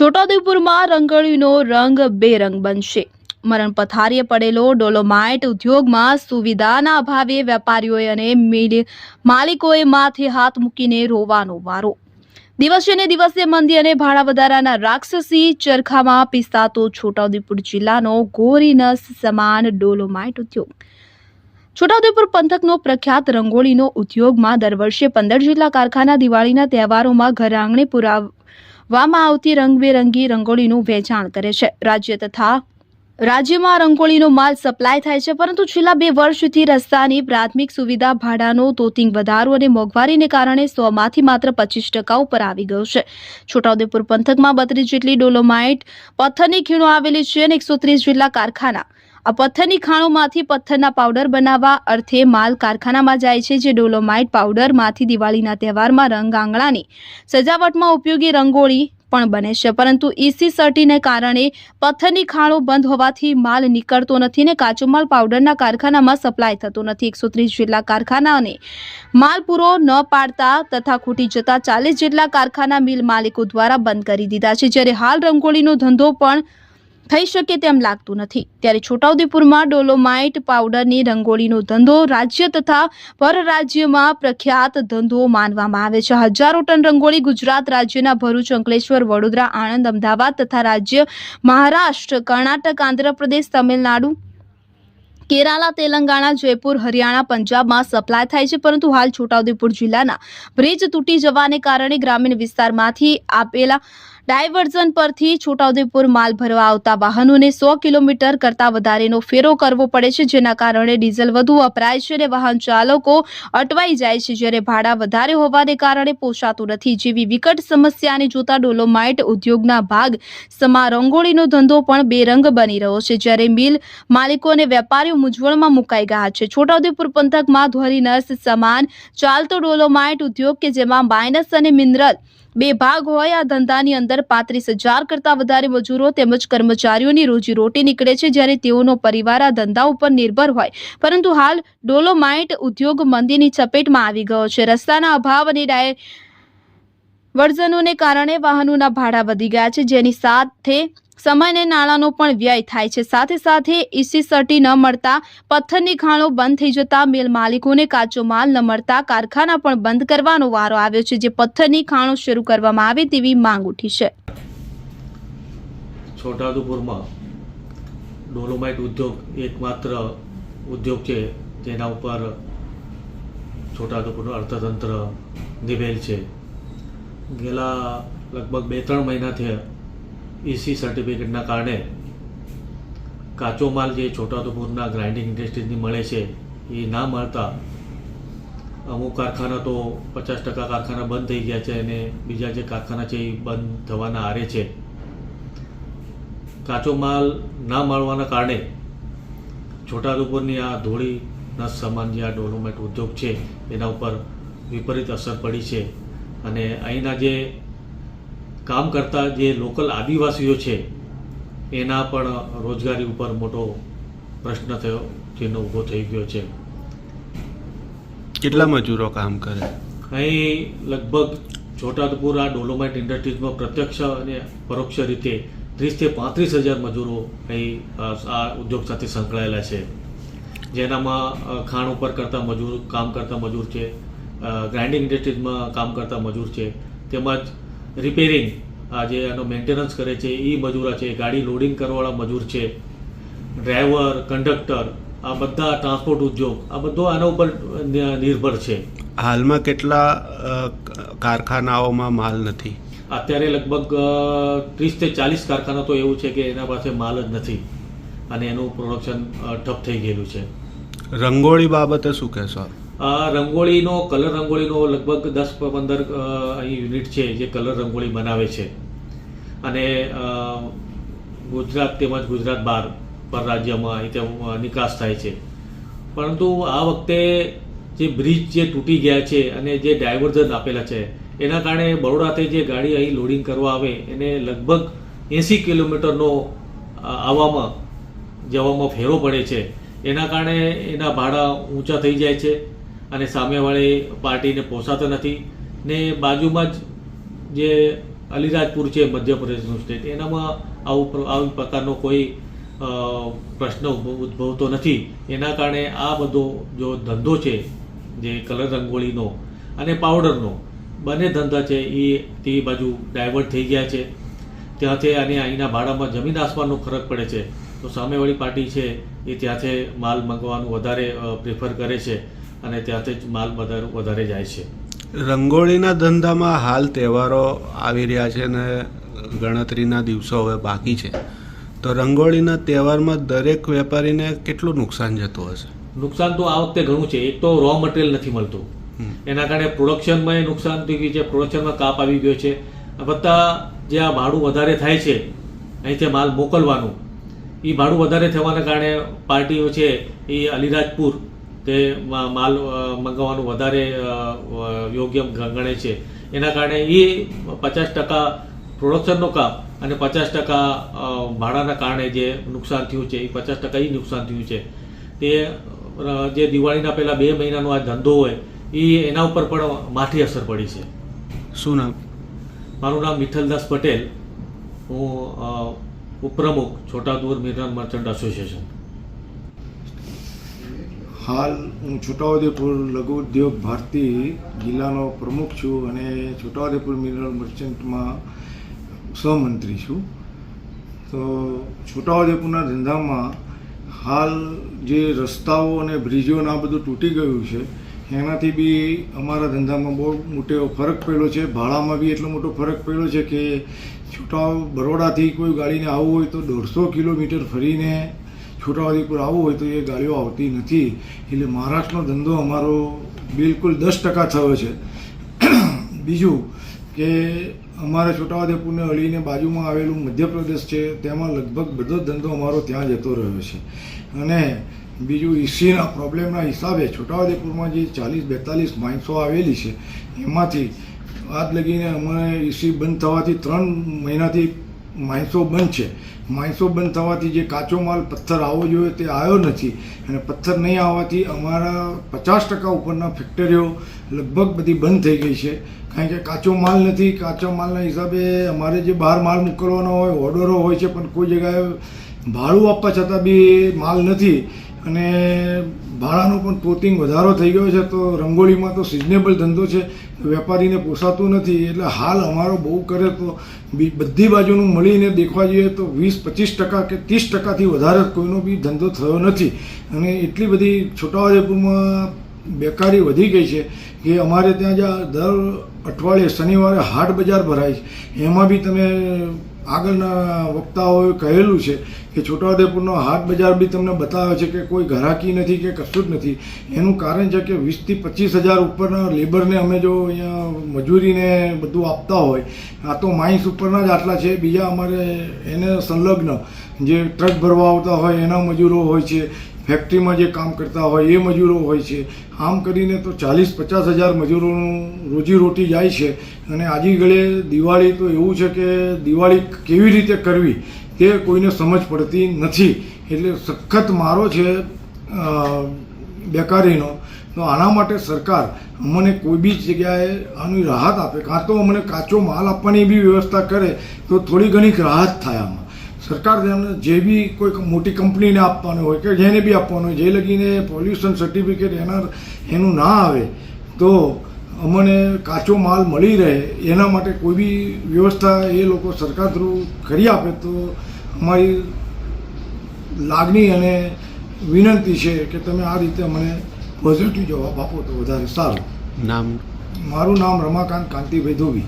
છોટાઉદેપુરમાં રંગોળીનો રંગ બેરંગ બનશે. મરણ પથારીએ પડેલો ડોલોમાઇટ ઉદ્યોગમાં સુવિધાના અભાવે વેપારીઓએ અને માલિકોએ માથે હાથ મૂકીને રોવાનો વારો. દિવસે ને દિવસે મંદી અને ભાડા વધારાના રાક્ષસી ચરખામાં પીસાતો છોટાઉદેપુર જિલ્લાનો ગોરીનસ સમાન ડોલોમાઇટ ઉદ્યોગ. છોટાઉદેપુર પંથકનો પ્રખ્યાત રંગોળીનો ઉદ્યોગમાં દર વર્ષે 15 જેટલા કારખાના દિવાળીના તહેવારોમાં ઘર આંગણે પુરાવવામાં આવતી રંગબેરંગી રંગોળીનું વેચાણ કરે છે. રાજ્યમાં રંગોળીનો માલ સપ્લાય થાય છે, પરંતુ છેલ્લા 2 વર્ષથી રસ્તાની પ્રાથમિક સુવિધા, ભાડાનો તોતિંગ વધારો અને મોંઘવારીને કારણે 100માંથી માત્ર 25% ઉપર આવી ગયો છે. છોટાઉદેપુર પંથકમાં 32 જેટલી ડોલોમાઇટ પથ્થરની ખીણો આવેલી છે અને 130 જેટલા કારખાના. આ પથ્થરની ખાણોમાંથી પથ્થરના પાવડર બનાવવા અર્થે માલ કારખાનામાં જાય છે, જે ડોલોમાઇટ પાવડરમાંથી દિવાળીના તહેવારમાં રંગ આંગણાની સજાવટમાં ઉપયોગી રંગોળી પણ બને છે. પરંતુ EC સર્ટીને કારણે પથ્થરની ખાણો બંધ હોવાથી માલ નીકળતો નથી અને કાચો માલ પાવડરના કારખાનામાં સપ્લાય થતો નથી. 130 જેટલા કારખાનાને માલ પૂરો ન પાડતા તથા ખૂટી જતા 40 જેટલા કારખાના મિલ માલિકો દ્વારા બંધ કરી દીધા છે. જ્યારે હાલ રંગોળીનો ધંધો પણ થઈ શકે તેમ લાગતું નથી. ત્યારે છોટાઉદેપુરમાં ડોલોમાઇટ પાવડરની રંગોળીનો ધંધો રાજ્ય તથા પરરાજ્યમાં પ્રખ્યાત ધંધો માનવામાં આવે છે. હજારો ટન રંગોળી ગુજરાત રાજ્યના ભરૂચ, અંકલેશ્વર, વડોદરા, આણંદ, અમદાવાદ તથા રાજ્ય મહારાષ્ટ્ર, કર્ણાટક, આંધ્રપ્રદેશ, તમિલનાડુ, કેરાલા, તેલંગાણા, જયપુર, હરિયાણા, પંજાબમાં સપ્લાય થાય છે. પરંતુ હાલ છોટાઉદેપુર જિલ્લાના બ્રિજ તૂટી જવાને કારણે ગ્રામીણ વિસ્તારમાંથી આપેલા ડાયવર્ઝન પરથી છોટાઉદેપુર માલ ભરવા આવતા વાહનોને 100 કિલોમીટર કરતાં વધારેનો ફેરો કરવો પડે છે, જેના કારણે ડીઝલ વધુ વપરાય છે અને વાહન ચાલકો અટવાઈ જાય છે. જ્યારે ભાડા વધારે હોવાને કારણે પોસાતું નથી. જેવી વિકટ સમસ્યાને જોતા ડોલોમાઇટ ઉદ્યોગના ભાગ સમા રંગોળીનો ધંધો પણ બેરંગ બની રહ્યો છે, જ્યારે મિલ માલિકો અને વેપારીઓ મૂંઝવણમાં મુકાઈ ગયા છે. છોટાઉદેપુર પંથકમાં ધોરીનસ સમાન ચાલતો ડોલોમાઇટ ઉદ્યોગ કે જેમાં માઇનસ અને મિનરલ 2 ભાગ હોય, આ ધંધાની અંદર 35,000 કરતાં વધારે મજૂરો તેમજ કર્મચારીઓની રોજીરોટી નીકળે છે, જ્યારે તેઓનો પરિવાર આ ધંધા ઉપર નિર્ભર હોય. પરંતુ હાલ ડોલોમાઇટ ઉદ્યોગ મંદીની ચપેટમાં આવી ગયો છે. રસ્તાના અભાવ અને ડાયવર્ઝનોને કારણે વાહનોના ભાડા વધી ગયા છે, જેની સાથે સમય અને નાણાંનો પણ વ્યય થાય છે. સાથે સાથે EC સર્ટી ન મળતા, પથ્થરની ખાણો બંધ થઈ જતા મિલ માલિકોને કાચો માલ ન મળતા કારખાના પણ બંધ કરવાનો વારો આવ્યો છે, જે પથ્થરની ખાણો શરૂ કરવામાં આવે તેવી માંગ ઉઠી છે. છોટાઉદેપુરમાં ડોલોમાઇટ ઉદ્યોગ એકમાત્ર ઉદ્યોગ છે જેના ઉપર છોટાઉદેપુરનું અર્થતંત્ર નિવેલ છે. ગયેલા લગભગ 2-3 મહિનાથી EC સર્ટિફિકેટના કારણે કાચો માલ જે છોટાઉદેપુરના ગ્રાઇન્ડિંગ ઇન્ડસ્ટ્રીઝની મળે છે એ ના મળતા અમુક કારખાના તો 50% કારખાના બંધ થઈ ગયા છે અને બીજા જે કારખાના છે એ બંધ થવાના આરે છે. કાચો માલ ના મળવાના કારણે છોટાઉદેપુરની આ ધોળી નસ સમાન જે આ ડોલોમાઇટ ઉદ્યોગ છે એના ઉપર વિપરીત અસર પડી છે અને અહીંના જે કામ કરતા જે લોકલ આદિવાસીઓ છે એના પણ રોજગારી ઉપર મોટો પ્રશ્ન થયો, જેનો ઊભો થઈ ગયો છે. કેટલા મજૂરો કામ કરે અહીં? લગભગ છોટાઉદેપુર આ ડોલોમાઇટ ઇન્ડસ્ટ્રીઝમાં પ્રત્યક્ષ અને પરોક્ષ રીતે 30,000 થી 35,000 મજૂરો અહીં આ ઉદ્યોગ સાથે સંકળાયેલા છે, જેનામાં ખાણ ઉપર કરતા મજૂર, કામ કરતા મજૂર છે, ગ્રાઇન્ડિંગ ઇન્ડસ્ટ્રીઝમાં કામ કરતા મજૂર છે, તેમજ રિપેરિંગ આ જે આનો મેન્ટેનન્સ કરે છે એ મજૂરા છે, ગાડી લોડિંગ કરવાવાળા મજૂર છે, ડ્રાઈવર, કંડક્ટર, આ બધા ટ્રાન્સપોર્ટ ઉદ્યોગ આ બધો આના ઉપર નિર્ભર છે. હાલમાં કેટલા કારખાનાઓમાં માલ નથી? અત્યારે લગભગ 30 થી 40 કારખાના તો એવું છે કે એના પાસે માલ જ નથી અને એનું પ્રોડક્શન ઠપ થઈ ગયેલું છે. રંગોળી બાબતે શું કહેશો? રંગોળીનો કલર રંગોળીનો લગભગ 10-15 અહીં યુનિટ છે જે કલર રંગોળી બનાવે છે અને ગુજરાત તેમજ ગુજરાત બહાર પરરાજ્યમાં અહીં નિકાસ થાય છે. પરંતુ આ વખતે જે બ્રિજ જે તૂટી ગયા છે અને જે ડાયવર્ઝન આપેલા છે એના કારણે બરોડાથી જે ગાડી અહીં લોડિંગ કરવા આવે એને લગભગ 80 કિલોમીટરનો આવવામાં જવામાં ફેરો પડે છે. એના કારણે એના ભાડા ઊંચા થઈ જાય છે અને સામેવાળી પાર્ટીને પોસાતો નથી ને બાજુમાં જ જે અલીરાજપુર છે મધ્યપ્રદેશનું સ્ટેટ, એનામાં આવી પ્રકારનો કોઈ પ્રશ્ન ઉદ્ભવતો નથી. એના કારણે આ બધો જો ધંધો છે જે કલર રંગોળીનો અને પાવડરનો બંને ધંધા છે એ તે બાજુ ડાયવર્ટ થઈ ગયા છે. ત્યાંથી અને અહીંના ભાડામાં જમીન આસમાનનો ફરક પડે છે. તો સામેવાળી પાર્ટી છે એ ત્યાંથી માલ મંગાવવાનું વધારે પ્રિફર કરે છે અને ત્યાંથી જ માલ વધારે જાય છે. રંગોળીના ધંધામાં હાલ તહેવારો આવી રહ્યા છે ને ગણતરીના દિવસો હવે બાકી છે, તો રંગોળીના તહેવારમાં દરેક વેપારીને કેટલું નુકસાન જતું હશે? નુકસાન તો આ વખતે ઘણું છે. એક તો રો મટીરિયલ નથી મળતું, એના કારણે પ્રોડક્શનમાં નુકસાન થઈ ગયું છે, પ્રોડક્શનમાં કાપ આવી ગયો છે. વત્તા જે આ ભાડું વધારે થાય છે અહીંથી માલ મોકલવાનું, એ ભાડું વધારે થવાના કારણે પાર્ટીઓ છે એ અલીરાજપુર તે માલ મંગાવવાનું વધારે યોગ્ય ગણે છે. એના કારણે એ 50% પ્રોડક્શનનો કાપ અને 50% ભાડાના કારણે જે નુકસાન થયું છે એ 50% એ નુકસાન થયું છે. તે જે દિવાળીના પહેલાં 2 મહિનાનો આ ધંધો હોય એના ઉપર પણ માઠી અસર પડી છે. શું નામ? મારું નામ મિઠ્ઠલદાસ પટેલ, હું ઉપપ્રમુખ છોટાઉદેપુર મિનરલ મર્ચન્ટ એસોસિએશન. હાલ હું છોટાઉદેપુર લઘુ ઉદ્યોગ ભારતી જિલ્લાનો પ્રમુખ છું અને છોટાઉદેપુર મિનરલ મર્ચન્ટમાં સહમંત્રી છું. તો છોટાઉદેપુરના ધંધામાં હાલ જે રસ્તાઓ અને બ્રિજો આ બધું તૂટી ગયું છે એનાથી બી અમારા ધંધામાં બહુ મોટો ફરક પડ્યો છે. ભાડામાં બી એટલો મોટો ફરક પડ્યો છે કે બરોડાથી કોઈ ગાડીને આવવું હોય તો 150 કિલોમીટર ફરીને છોટાઉદેપુર આવવું હોય તો એ ગાડીઓ આવતી નથી. એટલે મહારાષ્ટ્રનો ધંધો અમારો બિલકુલ 10% થયો છે. બીજું કે અમારા છોટાઉદેપુરને અડીને બાજુમાં આવેલું મધ્યપ્રદેશ છે, તેમાં લગભગ બધો જ ધંધો અમારો ત્યાં જતો રહ્યો છે. અને બીજું ઈસીના પ્રોબ્લેમના હિસાબે છોટાઉદેપુરમાં જે 40-42 માઇન્સો આવેલી છે એમાંથી આજ લગીને અમારે ઈસી બંધ થવાથી 3 મહિનાથી માઇન્સો બંધ છે. માઇન્સો બંધ થવાથી જે કાચો માલ પથ્થર આવવો જોઈએ તે આવ્યો નથી અને પથ્થર નહીં આવવાથી અમારા 50% ઉપરના ફેક્ટરીઓ લગભગ બધી બંધ થઈ ગઈ છે. કારણ કે કાચો માલ નથી. કાચા માલના હિસાબે અમારે જે બહાર માલ મોકલવાનો હોય ઓર્ડરો હોય છે પણ કોઈ જગ્યાએ ભાડું આપવા છતાં બી માલ નથી અને ભાડાનો પણ પોતિંગ વધારો થઈ ગયો છે. તો રંગોળીમાં તો સિઝનેબલ ધંધો છે, વેપારીને પોસાતું નથી. એટલે હાલ અમારો બહુ કરે તો બધી બાજુનું મળીને દેખવા જઈએ તો 20-25% કે 30%થી વધારે કોઈનો બી ધંધો થયો નથી. અને એટલી બધી છોટાઉદેપુરમાં બેકારી વધી ગઈ છે કે અમારે ત્યાં જ્યાં દર અઠવાડિયે શનિવારે હાટ બજાર ભરાય છે, એમાં બી તમે આગળના વક્તાઓએ કહેલું છે કે છોટાઉદેપુરનો હાટ બજાર બી તમને બતાવે છે કે કોઈ ઘરાકી નથી કે કશું જ નથી. એનું કારણ છે કે 20-25 હજાર ઉપરના લેબરને અમે જો અહીંયા મજૂરીને બધું આપતા હોય, આ તો માઇન્સ ઉપરના જ આટલા છે, બીજા અમારે એને સંલગ્ન જે ટ્રક ભરવા આવતા હોય એના મજૂરો હોય છે, ફેક્ટરીમાં જે કામ કરતા હોય એ મજૂરો હોય છે. આમ કરીને તો 40-50 હજાર મજૂરોનું રોજીરોટી જાય છે. અને આજકાલ દિવાળી તો એવું છે કે દિવાળી કેવી રીતે કરવી તે કોઈને સમજ પડતી નથી. એટલે સખત મારો છે બેકારીનો. તો આના માટે સરકાર અમને કોઈ બી જગ્યાએ આની રાહત આપે, કાં તો અમને કાચો માલ આપવાની બી વ્યવસ્થા કરે તો થોડી ઘણી રાહત થાય. આમાં સરકાર જે બી કોઈ મોટી કંપનીને આપવાનું હોય કે જેને બી આપવાનું હોય, જે લગીને પોલ્યુશન સર્ટિફિકેટ એનું ના આવે તો અમને કાચો માલ મળી રહે એના માટે કોઈ બી વ્યવસ્થા એ લોકો સરકાર થ્રુ કરી આપે તો અમારી લાગણી અને વિનંતી છે કે તમે આ રીતે અમને પોઝિટિવ જવાબ આપો તો વધારે સારું. નામ? મારું નામ રમાકાંત કાંતિભાઈ ધોબી.